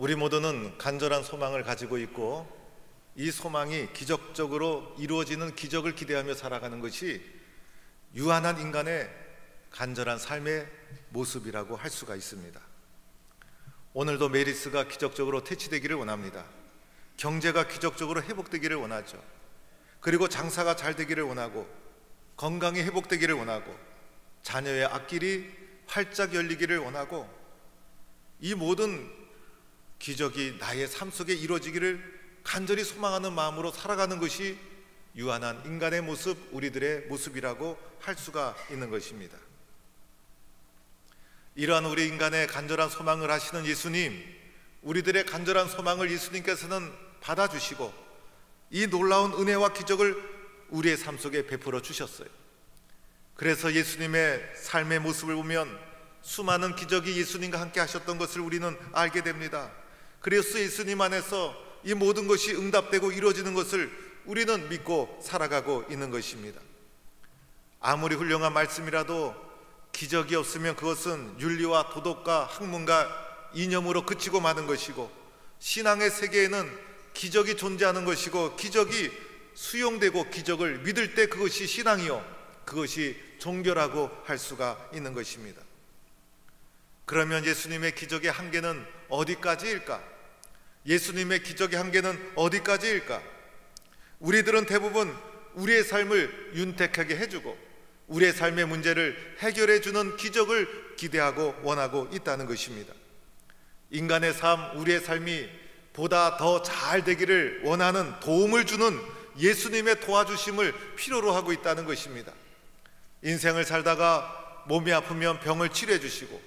우리 모두는 간절한 소망을 가지고 있고 이 소망이 기적적으로 이루어지는 기적을 기대하며 살아가는 것이 유한한 인간의 간절한 삶의 모습이라고 할 수가 있습니다. 오늘도 메리스가 기적적으로 퇴치되기를 원합니다. 경제가 기적적으로 회복되기를 원하죠. 그리고 장사가 잘 되기를 원하고 건강이 회복되기를 원하고 자녀의 앞길이 활짝 열리기를 원하고 이 모든 기적이 나의 삶 속에 이루어지기를 간절히 소망하는 마음으로 살아가는 것이 유한한 인간의 모습, 우리들의 모습이라고 할 수가 있는 것입니다. 이러한 우리 인간의 간절한 소망을 하시는 예수님, 우리들의 간절한 소망을 예수님께서는 받아주시고 이 놀라운 은혜와 기적을 우리의 삶 속에 베풀어 주셨어요. 그래서 예수님의 삶의 모습을 보면 수많은 기적이 예수님과 함께 하셨던 것을 우리는 알게 됩니다. 그래서 예수님 안에서 이 모든 것이 응답되고 이루어지는 것을 우리는 믿고 살아가고 있는 것입니다. 아무리 훌륭한 말씀이라도 기적이 없으면 그것은 윤리와 도덕과 학문과 이념으로 그치고 마는 것이고, 신앙의 세계에는 기적이 존재하는 것이고 기적이 수용되고 기적을 믿을 때 그것이 신앙이요, 그것이 종교라고 할 수가 있는 것입니다. 그러면 예수님의 기적의 한계는 어디까지일까? 예수님의 기적의 한계는 어디까지일까? 우리들은 대부분 우리의 삶을 윤택하게 해주고 우리의 삶의 문제를 해결해주는 기적을 기대하고 원하고 있다는 것입니다. 인간의 삶, 우리의 삶이 보다 더 잘 되기를 원하는 도움을 주는 예수님의 도와주심을 필요로 하고 있다는 것입니다. 인생을 살다가 몸이 아프면 병을 치료해 주시고,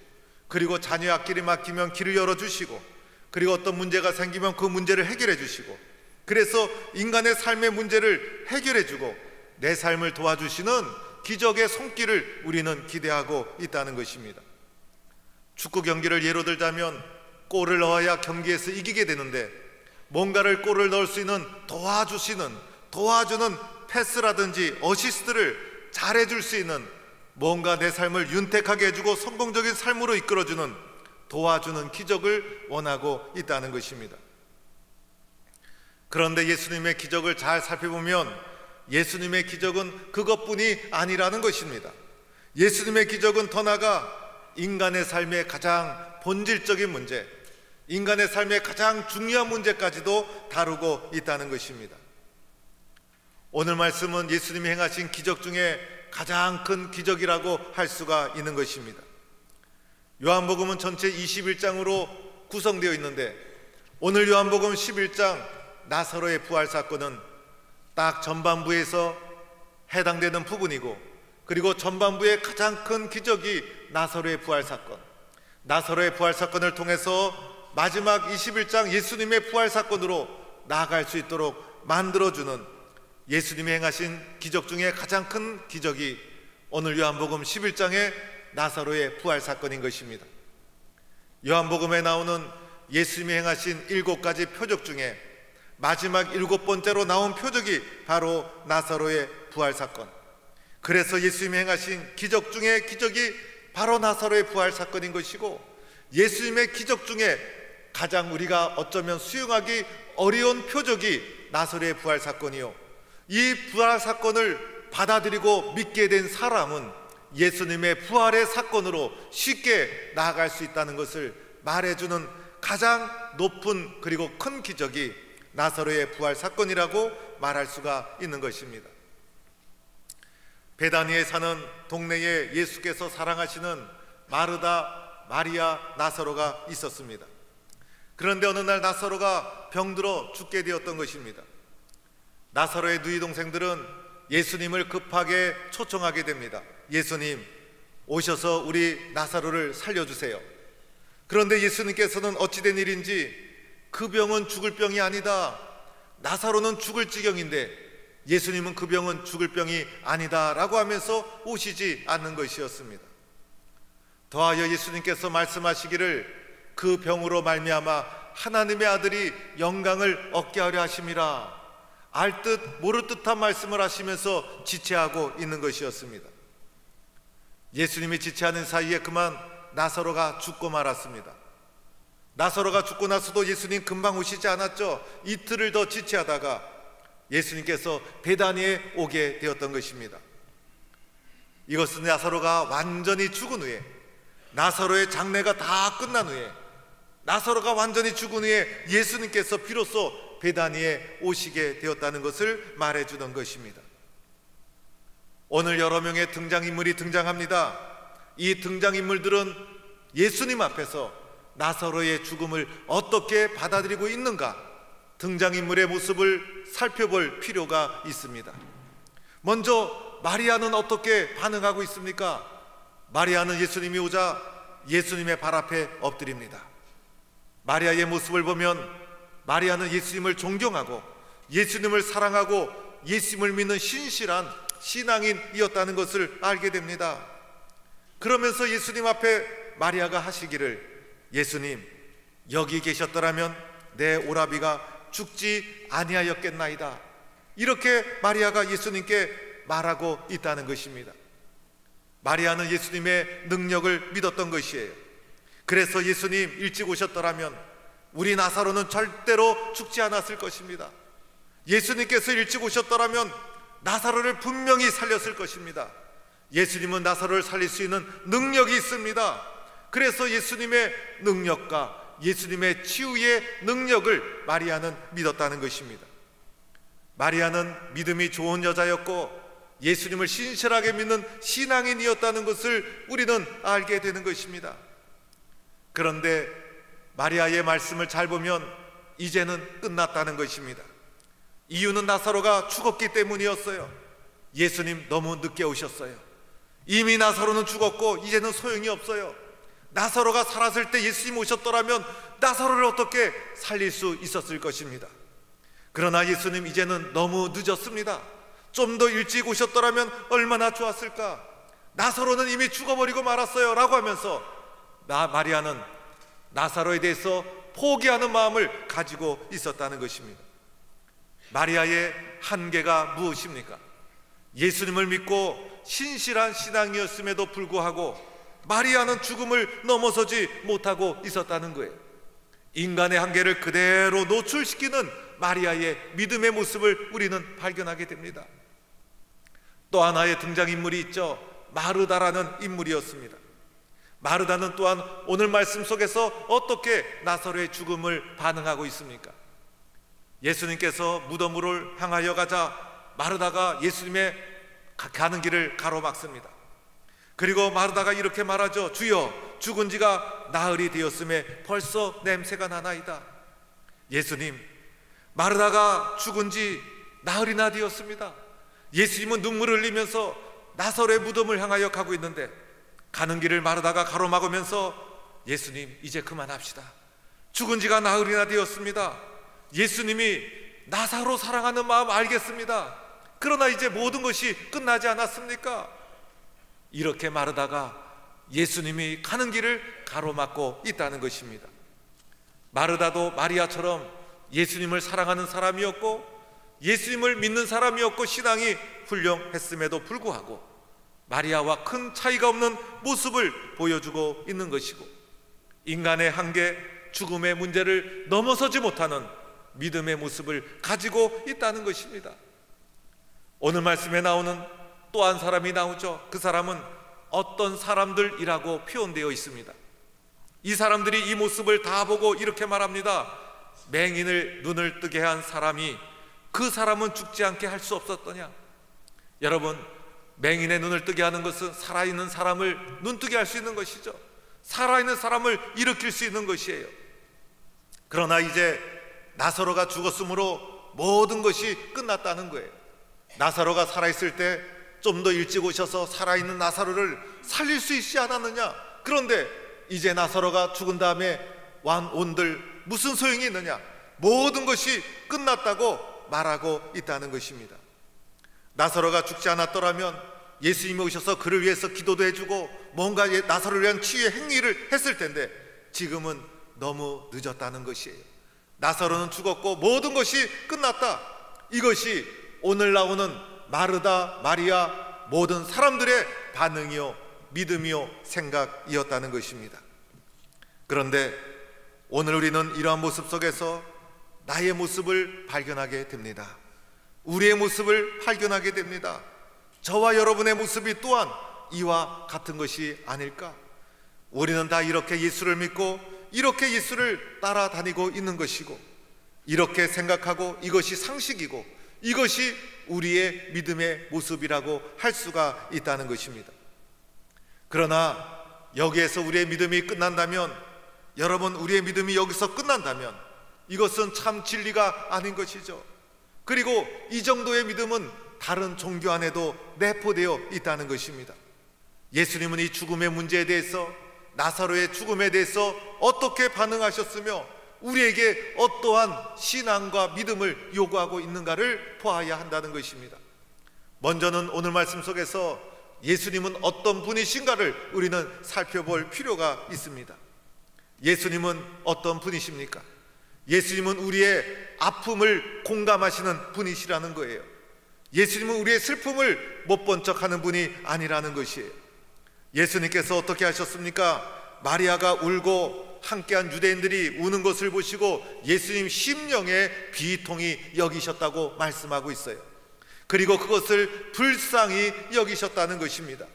그리고 자녀의 앞길이 막히면 길을 열어주시고, 그리고 어떤 문제가 생기면 그 문제를 해결해 주시고, 그래서 인간의 삶의 문제를 해결해 주고 내 삶을 도와주시는 기적의 손길을 우리는 기대하고 있다는 것입니다. 축구 경기를 예로 들자면 골을 넣어야 경기에서 이기게 되는데, 뭔가를 골을 넣을 수 있는 도와주는 패스라든지 어시스트를 잘해줄 수 있는, 뭔가 내 삶을 윤택하게 해주고 성공적인 삶으로 이끌어주는 도와주는 기적을 원하고 있다는 것입니다. 그런데 예수님의 기적을 잘 살펴보면 예수님의 기적은 그것뿐이 아니라는 것입니다. 예수님의 기적은 더 나아가 인간의 삶의 가장 본질적인 문제, 인간의 삶의 가장 중요한 문제까지도 다루고 있다는 것입니다. 오늘 말씀은 예수님이 행하신 기적 중에 가장 큰 기적이라고 할 수가 있는 것입니다. 요한복음은 전체 21장으로 구성되어 있는데, 오늘 요한복음 11장 나사로의 부활 사건은 딱 전반부에서 해당되는 부분이고, 그리고 전반부의 가장 큰 기적이 나사로의 부활 사건, 나사로의 부활 사건을 통해서 마지막 21장 예수님의 부활 사건으로 나아갈 수 있도록 만들어주는 예수님이 행하신 기적 중에 가장 큰 기적이 오늘 요한복음 11장의 나사로의 부활 사건인 것입니다. 요한복음에 나오는 예수님이 행하신 7가지 표적 중에 마지막 7번째로 나온 표적이 바로 나사로의 부활 사건. 그래서 예수님이 행하신 기적 중에 기적이 바로 나사로의 부활 사건인 것이고, 예수님의 기적 중에 가장 우리가 어쩌면 수용하기 어려운 표적이 나사로의 부활 사건이요, 이 부활 사건을 받아들이고 믿게 된 사람은 예수님의 부활의 사건으로 쉽게 나아갈 수 있다는 것을 말해주는 가장 높은 그리고 큰 기적이 나사로의 부활 사건이라고 말할 수가 있는 것입니다. 베다니에 사는 동네에 예수께서 사랑하시는 마르다, 마리아, 나사로가 있었습니다. 그런데 어느 날 나사로가 병들어 죽게 되었던 것입니다. 나사로의 누이 동생들은 예수님을 급하게 초청하게 됩니다. 예수님, 오셔서 우리 나사로를 살려주세요. 그런데 예수님께서는 어찌된 일인지 그 병은 죽을 병이 아니다, 나사로는 죽을 지경인데 예수님은 그 병은 죽을 병이 아니다 라고 하면서 오시지 않는 것이었습니다. 더하여 예수님께서 말씀하시기를 그 병으로 말미암아 하나님의 아들이 영광을 얻게 하려 하심이라, 알 듯 모를 듯한 말씀을 하시면서 지체하고 있는 것이었습니다. 예수님이 지체하는 사이에 그만 나사로가 죽고 말았습니다. 나사로가 죽고 나서도 예수님 금방 오시지 않았죠. 이틀을 더 지체하다가 예수님께서 베다니에 오게 되었던 것입니다. 이것은 나사로가 완전히 죽은 후에, 나사로의 장례가 다 끝난 후에, 나사로가 완전히 죽은 후에 예수님께서 비로소 베다니에 오시게 되었다는 것을 말해주는 것입니다. 오늘 여러 명의 등장인물이 등장합니다. 이 등장인물들은 예수님 앞에서 나사로의 죽음을 어떻게 받아들이고 있는가, 등장인물의 모습을 살펴볼 필요가 있습니다. 먼저 마리아는 어떻게 반응하고 있습니까? 마리아는 예수님이 오자 예수님의 발 앞에 엎드립니다. 마리아의 모습을 보면 마리아는 예수님을 존경하고 예수님을 사랑하고 예수님을 믿는 신실한 신앙인이었다는 것을 알게 됩니다. 그러면서 예수님 앞에 마리아가 하시기를, 예수님, 여기 계셨더라면 내 오라비가 죽지 아니하였겠나이다. 이렇게 마리아가 예수님께 말하고 있다는 것입니다. 마리아는 예수님의 능력을 믿었던 것이에요. 그래서 예수님 일찍 오셨더라면 우리 나사로는 절대로 죽지 않았을 것입니다. 예수님께서 일찍 오셨더라면 나사로를 분명히 살렸을 것입니다. 예수님은 나사로를 살릴 수 있는 능력이 있습니다. 그래서 예수님의 능력과 예수님의 치유의 능력을 마리아는 믿었다는 것입니다. 마리아는 믿음이 좋은 여자였고 예수님을 신실하게 믿는 신앙인이었다는 것을 우리는 알게 되는 것입니다. 그런데 마리아의 말씀을 잘 보면 이제는 끝났다는 것입니다. 이유는 나사로가 죽었기 때문이었어요. 예수님 너무 늦게 오셨어요. 이미 나사로는 죽었고 이제는 소용이 없어요. 나사로가 살았을 때 예수님 오셨더라면 나사로를 어떻게 살릴 수 있었을 것입니다. 그러나 예수님 이제는 너무 늦었습니다. 좀 더 일찍 오셨더라면 얼마나 좋았을까. 나사로는 이미 죽어버리고 말았어요 라고 하면서 마리아는 나사로에 대해서 포기하는 마음을 가지고 있었다는 것입니다. 마리아의 한계가 무엇입니까? 예수님을 믿고 신실한 신앙이었음에도 불구하고 마리아는 죽음을 넘어서지 못하고 있었다는 거예요. 인간의 한계를 그대로 노출시키는 마리아의 믿음의 모습을 우리는 발견하게 됩니다. 또 하나의 등장인물이 있죠. 마르다라는 인물이었습니다. 마르다는 또한 오늘 말씀 속에서 어떻게 나사로의 죽음을 반응하고 있습니까? 예수님께서 무덤으로 향하여 가자 마르다가 예수님의 가는 길을 가로막습니다. 그리고 마르다가 이렇게 말하죠. 주여, 죽은 지가 나흘이 되었음에 벌써 냄새가 나나이다. 예수님, 마르다가 죽은 지 나흘이나 되었습니다. 예수님은 눈물을 흘리면서 나사로의 무덤을 향하여 가고 있는데 가는 길을 마르다가 가로막으면서 예수님, 이제 그만합시다. 죽은 지가 나흘이나 되었습니다. 예수님이 나사로 사랑하는 마음 알겠습니다. 그러나 이제 모든 것이 끝나지 않았습니까? 이렇게 마르다가 예수님이 가는 길을 가로막고 있다는 것입니다. 마르다도 마리아처럼 예수님을 사랑하는 사람이었고 예수님을 믿는 사람이었고 신앙이 훌륭했음에도 불구하고 마리아와 큰 차이가 없는 모습을 보여주고 있는 것이고, 인간의 한계, 죽음의 문제를 넘어서지 못하는 믿음의 모습을 가지고 있다는 것입니다. 오늘 말씀에 나오는 또 한 사람이 나오죠. 그 사람은 어떤 사람들이라고 표현되어 있습니다. 이 사람들이 이 모습을 다 보고 이렇게 말합니다. 맹인을 눈을 뜨게 한 사람이 그 사람은 죽지 않게 할 수 없었더냐. 여러분, 맹인의 눈을 뜨게 하는 것은 살아있는 사람을 눈뜨게 할 수 있는 것이죠. 살아있는 사람을 일으킬 수 있는 것이에요. 그러나 이제 나사로가 죽었으므로 모든 것이 끝났다는 거예요. 나사로가 살아있을 때 좀 더 일찍 오셔서 살아있는 나사로를 살릴 수 있지 않았느냐. 그런데 이제 나사로가 죽은 다음에 온들 무슨 소용이 있느냐. 모든 것이 끝났다고 말하고 있다는 것입니다. 나사로가 죽지 않았더라면 예수님이 오셔서 그를 위해서 기도도 해주고 뭔가 나사로를 위한 치유의 행위를 했을 텐데 지금은 너무 늦었다는 것이에요. 나사로는 죽었고 모든 것이 끝났다. 이것이 오늘 나오는 마르다, 마리아 모든 사람들의 반응이요 믿음이요 생각이었다는 것입니다. 그런데 오늘 우리는 이러한 모습 속에서 나의 모습을 발견하게 됩니다. 우리의 모습을 발견하게 됩니다. 저와 여러분의 모습이 또한 이와 같은 것이 아닐까? 우리는 다 이렇게 예수를 믿고 이렇게 예수를 따라다니고 있는 것이고, 이렇게 생각하고 이것이 상식이고 이것이 우리의 믿음의 모습이라고 할 수가 있다는 것입니다. 그러나 여기에서 우리의 믿음이 끝난다면, 여러분, 우리의 믿음이 여기서 끝난다면 이것은 참 진리가 아닌 것이죠. 그리고 이 정도의 믿음은 다른 종교 안에도 내포되어 있다는 것입니다. 예수님은 이 죽음의 문제에 대해서, 나사로의 죽음에 대해서 어떻게 반응하셨으며 우리에게 어떠한 신앙과 믿음을 요구하고 있는가를 보아야 한다는 것입니다. 먼저는 오늘 말씀 속에서 예수님은 어떤 분이신가를 우리는 살펴볼 필요가 있습니다. 예수님은 어떤 분이십니까? 예수님은 우리의 아픔을 공감하시는 분이시라는 거예요. 예수님은 우리의 슬픔을 못 본 척하는 분이 아니라는 것이에요. 예수님께서 어떻게 하셨습니까? 마리아가 울고 함께한 유대인들이 우는 것을 보시고 예수님 심령에 비통히 여기셨다고 말씀하고 있어요. 그리고 그것을 불쌍히 여기셨다는 것입니다.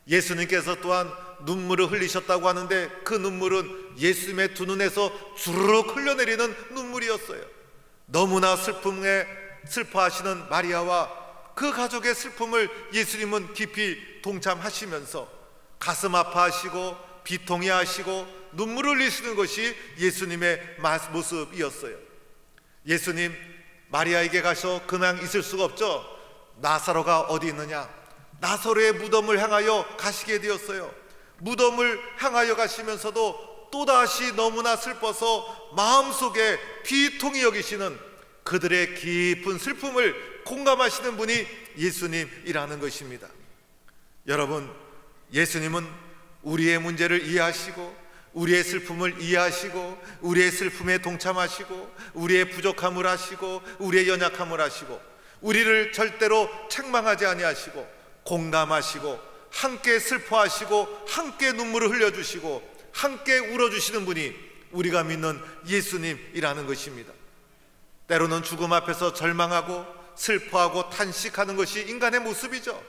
예수님께서 또한 눈물을 흘리셨다고 하는데, 그 눈물은 예수님의 두 눈에서 주르륵 흘러내리는 눈물이었어요. 너무나 슬퍼하시는 마리아와 그 가족의 슬픔을 예수님은 깊이 동참하시면서 가슴 아파하시고 비통해 하시고 눈물을 흘리시는 것이 예수님의 모습이었어요. 예수님 마리아에게 가서 그냥 있을 수가 없죠. 나사로가 어디 있느냐? 나사로의 무덤을 향하여 가시게 되었어요. 무덤을 향하여 가시면서도 또다시 너무나 슬퍼서 마음속에 비통히 여기시는 그들의 깊은 슬픔을 공감하시는 분이 예수님이라는 것입니다. 여러분, 예수님은 우리의 문제를 이해하시고 우리의 슬픔을 이해하시고 우리의 슬픔에 동참하시고 우리의 부족함을 아시고 우리의 연약함을 아시고 우리를 절대로 책망하지 아니하시고 공감하시고 함께 슬퍼하시고 함께 눈물을 흘려주시고 함께 울어주시는 분이 우리가 믿는 예수님이라는 것입니다. 때로는 죽음 앞에서 절망하고 슬퍼하고 탄식하는 것이 인간의 모습이죠.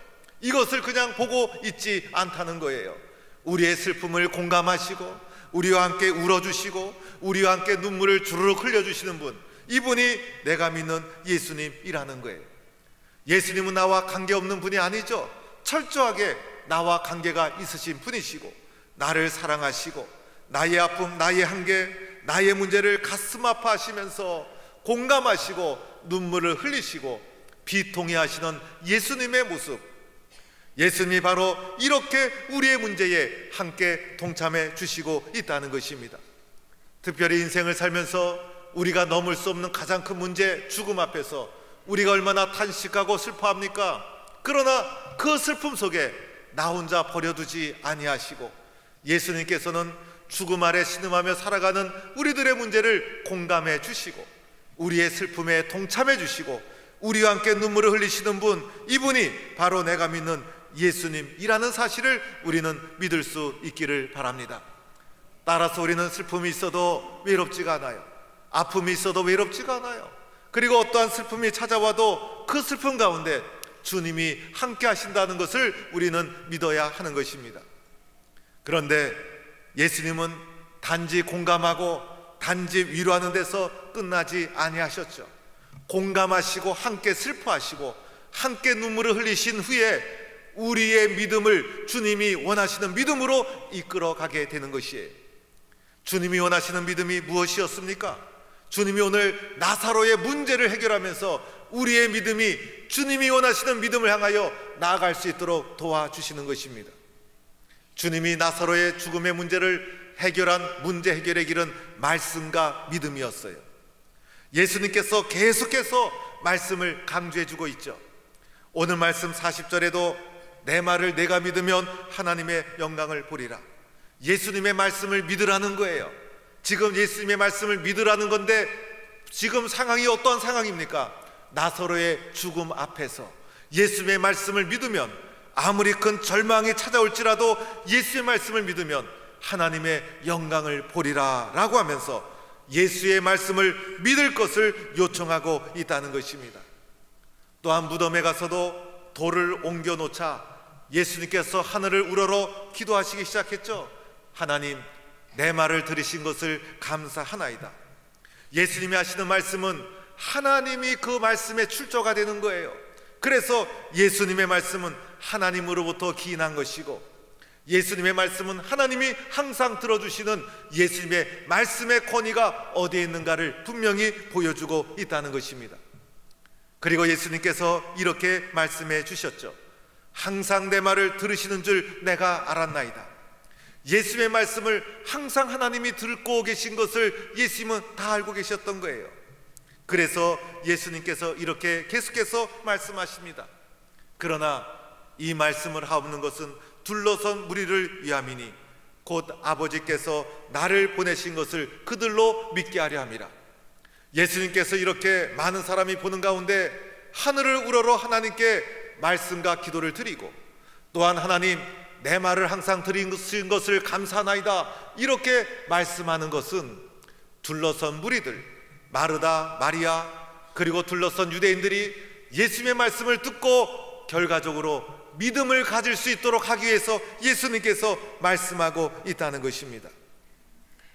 이것을 그냥 보고 있지 않다는 거예요. 우리의 슬픔을 공감하시고 우리와 함께 울어주시고 우리와 함께 눈물을 주르륵 흘려주시는 분, 이분이 내가 믿는 예수님이라는 거예요. 예수님은 나와 관계없는 분이 아니죠. 철저하게 나와 관계가 있으신 분이시고 나를 사랑하시고 나의 아픔, 나의 한계, 나의 문제를 가슴 아파하시면서 공감하시고 눈물을 흘리시고 비통해 하시는 예수님의 모습, 예수님이 바로 이렇게 우리의 문제에 함께 동참해 주시고 있다는 것입니다. 특별히 인생을 살면서 우리가 넘을 수 없는 가장 큰 문제, 죽음 앞에서 우리가 얼마나 탄식하고 슬퍼합니까? 그러나 그 슬픔 속에 나 혼자 버려두지 아니하시고 예수님께서는 죽음 아래 신음하며 살아가는 우리들의 문제를 공감해 주시고 우리의 슬픔에 동참해 주시고 우리와 함께 눈물을 흘리시는 분, 이분이 바로 내가 믿는 예수님이라는 사실을 우리는 믿을 수 있기를 바랍니다. 따라서 우리는 슬픔이 있어도 외롭지가 않아요. 아픔이 있어도 외롭지가 않아요. 그리고 어떠한 슬픔이 찾아와도 그 슬픔 가운데 주님이 함께 하신다는 것을 우리는 믿어야 하는 것입니다. 그런데 예수님은 단지 공감하고 단지 위로하는 데서 끝나지 아니하셨죠. 공감하시고 함께 슬퍼하시고 함께 눈물을 흘리신 후에 우리의 믿음을 주님이 원하시는 믿음으로 이끌어 가게 되는 것이에요. 주님이 원하시는 믿음이 무엇이었습니까? 주님이 오늘 나사로의 문제를 해결하면서 우리의 믿음이 주님이 원하시는 믿음을 향하여 나아갈 수 있도록 도와주시는 것입니다. 주님이 나사로의 죽음의 문제를 해결한 문제 해결의 길은 말씀과 믿음이었어요. 예수님께서 계속해서 말씀을 강조해 주고 있죠. 오늘 말씀 40절에도 내 말을 내가 믿으면 하나님의 영광을 보리라. 예수님의 말씀을 믿으라는 거예요. 지금 예수님의 말씀을 믿으라는 건데 지금 상황이 어떠한 상황입니까? 나사로의 죽음 앞에서 예수님의 말씀을 믿으면 아무리 큰 절망이 찾아올지라도 예수의 말씀을 믿으면 하나님의 영광을 보리라 라고 하면서 예수의 말씀을 믿을 것을 요청하고 있다는 것입니다. 또한 무덤에 가서도 돌을 옮겨 놓자 예수님께서 하늘을 우러러 기도하시기 시작했죠. 하나님, 내 말을 들으신 것을 감사하나이다. 예수님이 하시는 말씀은 하나님이 그 말씀의 출처가 되는 거예요. 그래서 예수님의 말씀은 하나님으로부터 기인한 것이고, 예수님의 말씀은 하나님이 항상 들어주시는 예수님의 말씀의 권위가 어디에 있는가를 분명히 보여주고 있다는 것입니다. 그리고 예수님께서 이렇게 말씀해 주셨죠. 항상 내 말을 들으시는 줄 내가 알았나이다. 예수의 말씀을 항상 하나님이 듣고 계신 것을 예수님은 다 알고 계셨던 거예요. 그래서 예수님께서 이렇게 계속해서 말씀하십니다. 그러나 이 말씀을 하옵는 것은 둘러선 무리를 위함이니 곧 아버지께서 나를 보내신 것을 그들로 믿게 하려 함이라. 예수님께서 이렇게 많은 사람이 보는 가운데 하늘을 우러러 하나님께 말씀과 기도를 드리고, 또한 하나님, 내 말을 항상 들으신 것을 감사하나이다, 이렇게 말씀하는 것은 둘러선 무리들, 마르다, 마리아, 그리고 둘러선 유대인들이 예수님의 말씀을 듣고 결과적으로 믿음을 가질 수 있도록 하기 위해서 예수님께서 말씀하고 있다는 것입니다.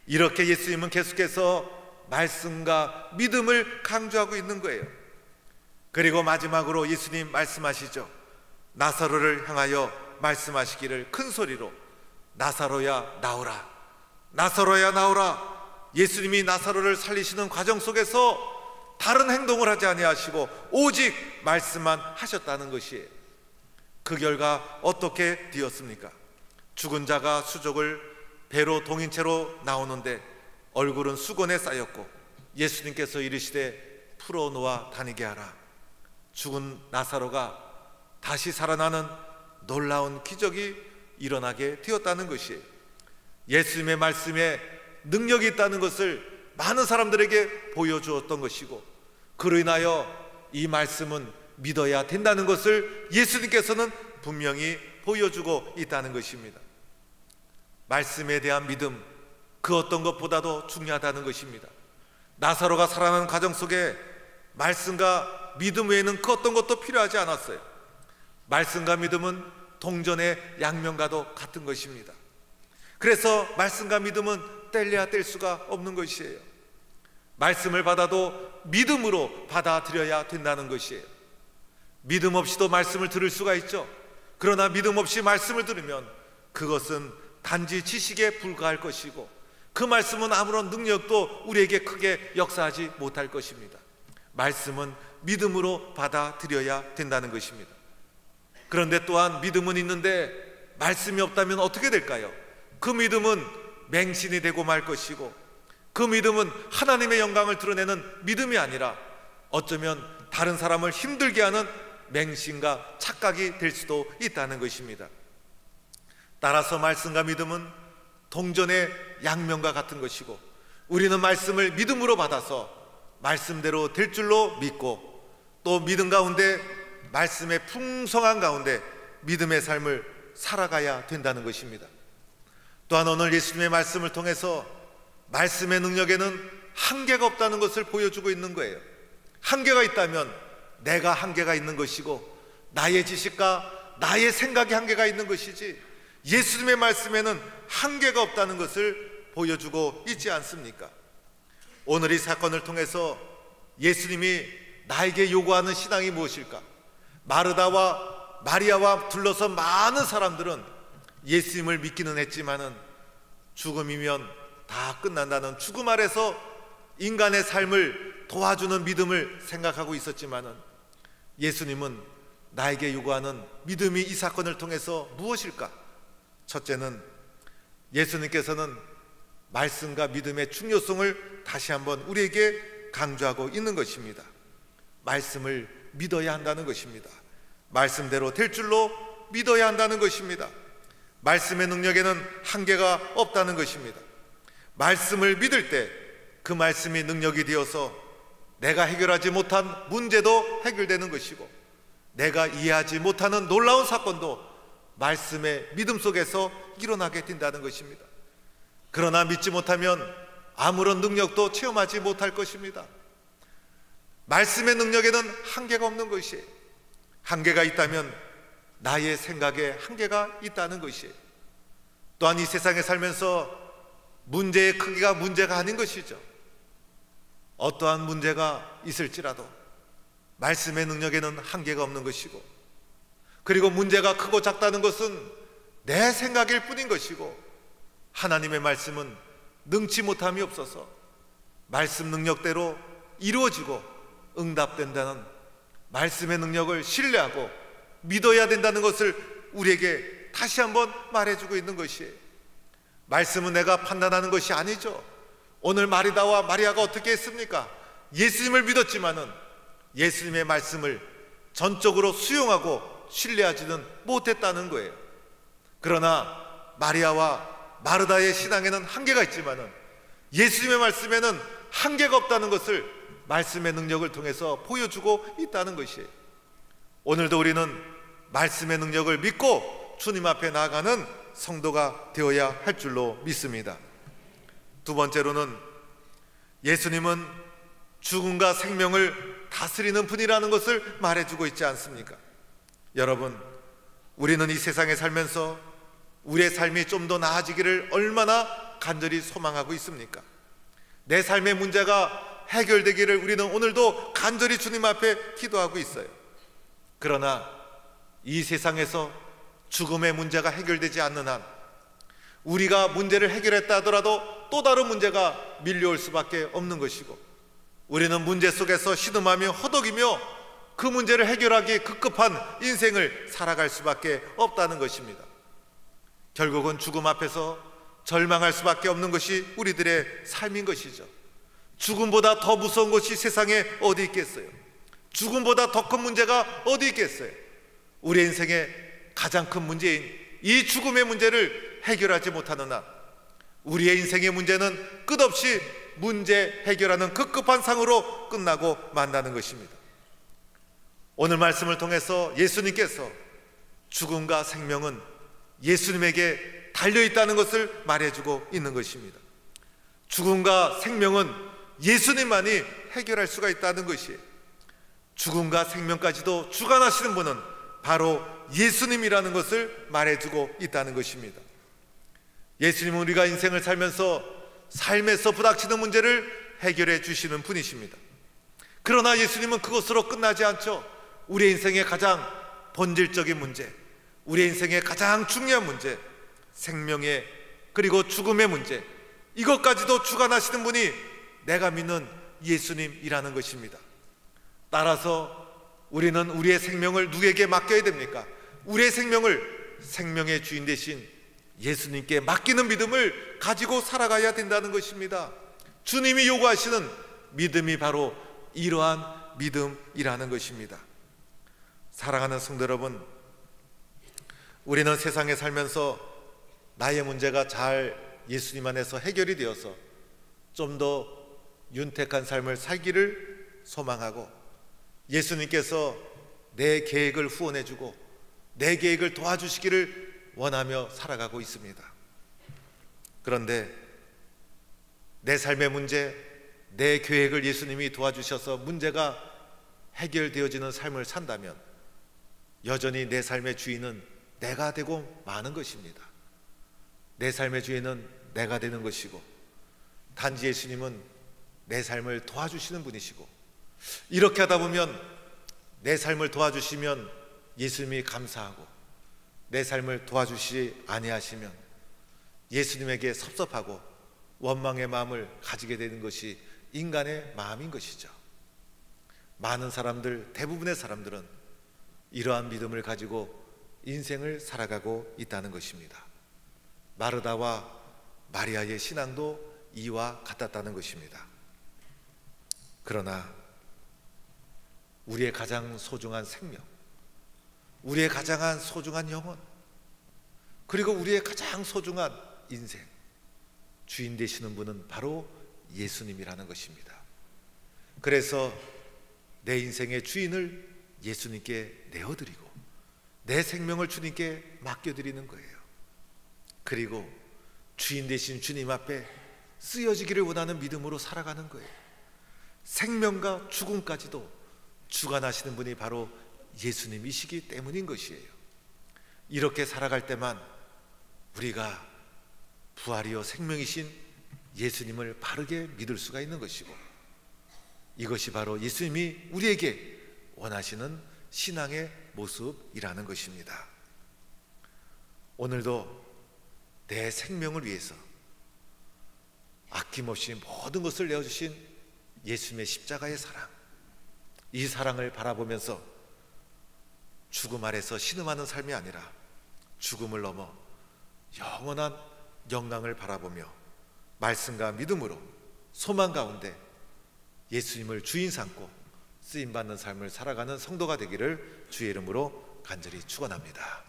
이렇게 예수님은 계속해서 말씀과 믿음을 강조하고 있는 거예요. 그리고 마지막으로 예수님 말씀하시죠. 나사로를 향하여 말씀하시기를 큰 소리로 나사로야 나오라, 나사로야 나오라. 예수님이 나사로를 살리시는 과정 속에서 다른 행동을 하지 아니하시고 오직 말씀만 하셨다는 것이에요. 그 결과 어떻게 되었습니까? 죽은 자가 수족을 배로 동인 채로 나오는데 얼굴은 수건에 쌓였고 예수님께서 이르시되 풀어놓아 다니게 하라. 죽은 나사로가 다시 살아나는 놀라운 기적이 일어나게 되었다는 것이에요. 예수님의 말씀에 능력이 있다는 것을 많은 사람들에게 보여주었던 것이고, 그로 인하여 이 말씀은 믿어야 된다는 것을 예수님께서는 분명히 보여주고 있다는 것입니다. 말씀에 대한 믿음, 그 어떤 것보다도 중요하다는 것입니다. 나사로가 살아나는 과정 속에 말씀과 믿음 외에는 그 어떤 것도 필요하지 않았어요. 말씀과 믿음은 동전의 양면과도 같은 것입니다. 그래서 말씀과 믿음은 뗄래야 뗄 수가 없는 것이에요. 말씀을 받아도 믿음으로 받아들여야 된다는 것이에요. 믿음 없이도 말씀을 들을 수가 있죠. 그러나 믿음 없이 말씀을 들으면 그것은 단지 지식에 불과할 것이고, 그 말씀은 아무런 능력도 우리에게 크게 역사하지 못할 것입니다. 말씀은 믿음으로 받아들여야 된다는 것입니다. 그런데 또한 믿음은 있는데 말씀이 없다면 어떻게 될까요? 그 믿음은 맹신이 되고 말 것이고, 그 믿음은 하나님의 영광을 드러내는 믿음이 아니라 어쩌면 다른 사람을 힘들게 하는 맹신과 착각이 될 수도 있다는 것입니다. 따라서 말씀과 믿음은 동전의 양면과 같은 것이고, 우리는 말씀을 믿음으로 받아서 말씀대로 될 줄로 믿고, 또 믿음 가운데 말씀의 풍성한 가운데 믿음의 삶을 살아가야 된다는 것입니다. 또한 오늘 예수님의 말씀을 통해서 말씀의 능력에는 한계가 없다는 것을 보여주고 있는 거예요. 한계가 있다면 내가 한계가 있는 것이고, 나의 지식과 나의 생각이 한계가 있는 것이지, 예수님의 말씀에는 한계가 없다는 것을 보여주고 있지 않습니까? 오늘 이 사건을 통해서 예수님이 나에게 요구하는 신앙이 무엇일까? 마르다와 마리아와 둘러서 많은 사람들은 예수님을 믿기는 했지만은 죽음이면 다 끝난다는 죽음 아래서 인간의 삶을 도와주는 믿음을 생각하고 있었지만은, 예수님은 나에게 요구하는 믿음이 이 사건을 통해서 무엇일까? 첫째는 예수님께서는 말씀과 믿음의 중요성을 다시 한번 우리에게 강조하고 있는 것입니다. 말씀을 믿어야 한다는 것입니다. 말씀대로 될 줄로 믿어야 한다는 것입니다. 말씀의 능력에는 한계가 없다는 것입니다. 말씀을 믿을 때 그 말씀이 능력이 되어서 내가 해결하지 못한 문제도 해결되는 것이고, 내가 이해하지 못하는 놀라운 사건도 말씀의 믿음 속에서 일어나게 된다는 것입니다. 그러나 믿지 못하면 아무런 능력도 체험하지 못할 것입니다. 말씀의 능력에는 한계가 없는 것이에요. 한계가 있다면 나의 생각에 한계가 있다는 것이에요. 또한 이 세상에 살면서 문제의 크기가 문제가 아닌 것이죠. 어떠한 문제가 있을지라도 말씀의 능력에는 한계가 없는 것이고, 그리고 문제가 크고 작다는 것은 내 생각일 뿐인 것이고, 하나님의 말씀은 능치 못함이 없어서 말씀 능력대로 이루어지고 응답된다는 말씀의 능력을 신뢰하고 믿어야 된다는 것을 우리에게 다시 한번 말해주고 있는 것이에요. 말씀은 내가 판단하는 것이 아니죠. 오늘 마리다와 마리아가 어떻게 했습니까? 예수님을 믿었지만은 예수님의 말씀을 전적으로 수용하고 신뢰하지는 못했다는 거예요. 그러나 마리아와 마르다의 신앙에는 한계가 있지만은 예수님의 말씀에는 한계가 없다는 것을 말씀의 능력을 통해서 보여주고 있다는 것이에요. 오늘도 우리는 말씀의 능력을 믿고 주님 앞에 나아가는 성도가 되어야 할 줄로 믿습니다. 두 번째로는 예수님은 죽음과 생명을 다스리는 분이라는 것을 말해주고 있지 않습니까? 여러분, 우리는 이 세상에 살면서 우리의 삶이 좀 더 나아지기를 얼마나 간절히 소망하고 있습니까? 내 삶의 문제가 해결되기를 우리는 오늘도 간절히 주님 앞에 기도하고 있어요. 그러나 이 세상에서 죽음의 문제가 해결되지 않는 한 우리가 문제를 해결했다 하더라도 또 다른 문제가 밀려올 수밖에 없는 것이고, 우리는 문제 속에서 신음하며 허덕이며 그 문제를 해결하기 급급한 인생을 살아갈 수밖에 없다는 것입니다. 결국은 죽음 앞에서 절망할 수밖에 없는 것이 우리들의 삶인 것이죠. 죽음보다 더 무서운 것이 세상에 어디 있겠어요? 죽음보다 더 큰 문제가 어디 있겠어요? 우리 인생의 가장 큰 문제인 이 죽음의 문제를 해결하지 못하는 한 우리의 인생의 문제는 끝없이 문제 해결하는 급급한 상으로 끝나고 만다는 것입니다. 오늘 말씀을 통해서 예수님께서 죽음과 생명은 예수님에게 달려있다는 것을 말해주고 있는 것입니다. 죽음과 생명은 예수님만이 해결할 수가 있다는 것이에요. 죽음과 생명까지도 주관하시는 분은 바로 예수님이라는 것을 말해주고 있다는 것입니다. 예수님은 우리가 인생을 살면서 삶에서 부닥치는 문제를 해결해 주시는 분이십니다. 그러나 예수님은 그것으로 끝나지 않죠. 우리 인생의 가장 본질적인 문제, 우리 인생의 가장 중요한 문제, 생명의 그리고 죽음의 문제, 이것까지도 주관하시는 분이 내가 믿는 예수님이라는 것입니다. 따라서 우리는 우리의 생명을 누구에게 맡겨야 됩니까? 우리의 생명을 생명의 주인 되신 예수님께 맡기는 믿음을 가지고 살아가야 된다는 것입니다. 주님이 요구하시는 믿음이 바로 이러한 믿음이라는 것입니다. 사랑하는 성도 여러분, 우리는 세상에 살면서 나의 문제가 잘 예수님 안에서 해결이 되어서 좀 더 윤택한 삶을 살기를 소망하고, 예수님께서 내 계획을 후원해주고 내 계획을 도와주시기를 원하며 살아가고 있습니다. 그런데 내 삶의 문제, 내 계획을 예수님이 도와주셔서 문제가 해결되어지는 삶을 산다면 여전히 내 삶의 주인은 내가 되고 마는 것입니다. 내 삶의 주인은 내가 되는 것이고, 단지 예수님은 내 삶을 도와주시는 분이시고, 이렇게 하다 보면 내 삶을 도와주시면 예수님이 감사하고, 내 삶을 도와주시지 아니하시면 예수님에게 섭섭하고 원망의 마음을 가지게 되는 것이 인간의 마음인 것이죠. 많은 사람들, 대부분의 사람들은 이러한 믿음을 가지고 인생을 살아가고 있다는 것입니다. 마르다와 마리아의 신앙도 이와 같았다는 것입니다. 그러나 우리의 가장 소중한 생명, 우리의 가장 소중한 영혼, 그리고 우리의 가장 소중한 인생, 주인 되시는 분은 바로 예수님이라는 것입니다. 그래서 내 인생의 주인을 예수님께 내어드리고 내 생명을 주님께 맡겨드리는 거예요. 그리고 주인 되신 주님 앞에 쓰여지기를 원하는 믿음으로 살아가는 거예요. 생명과 죽음까지도 주관하시는 분이 바로 예수님이시기 때문인 것이에요. 이렇게 살아갈 때만 우리가 부활이요 생명이신 예수님을 바르게 믿을 수가 있는 것이고, 이것이 바로 예수님이 우리에게 원하시는 신앙의 모습이라는 것입니다. 오늘도 내 생명을 위해서 아낌없이 모든 것을 내어주신 예수님의 십자가의 사랑, 이 사랑을 바라보면서 죽음 아래서 신음하는 삶이 아니라 죽음을 넘어 영원한 영광을 바라보며 말씀과 믿음으로 소망 가운데 예수님을 주인 삼고 쓰임받는 삶을 살아가는 성도가 되기를 주의 이름으로 간절히 축원합니다.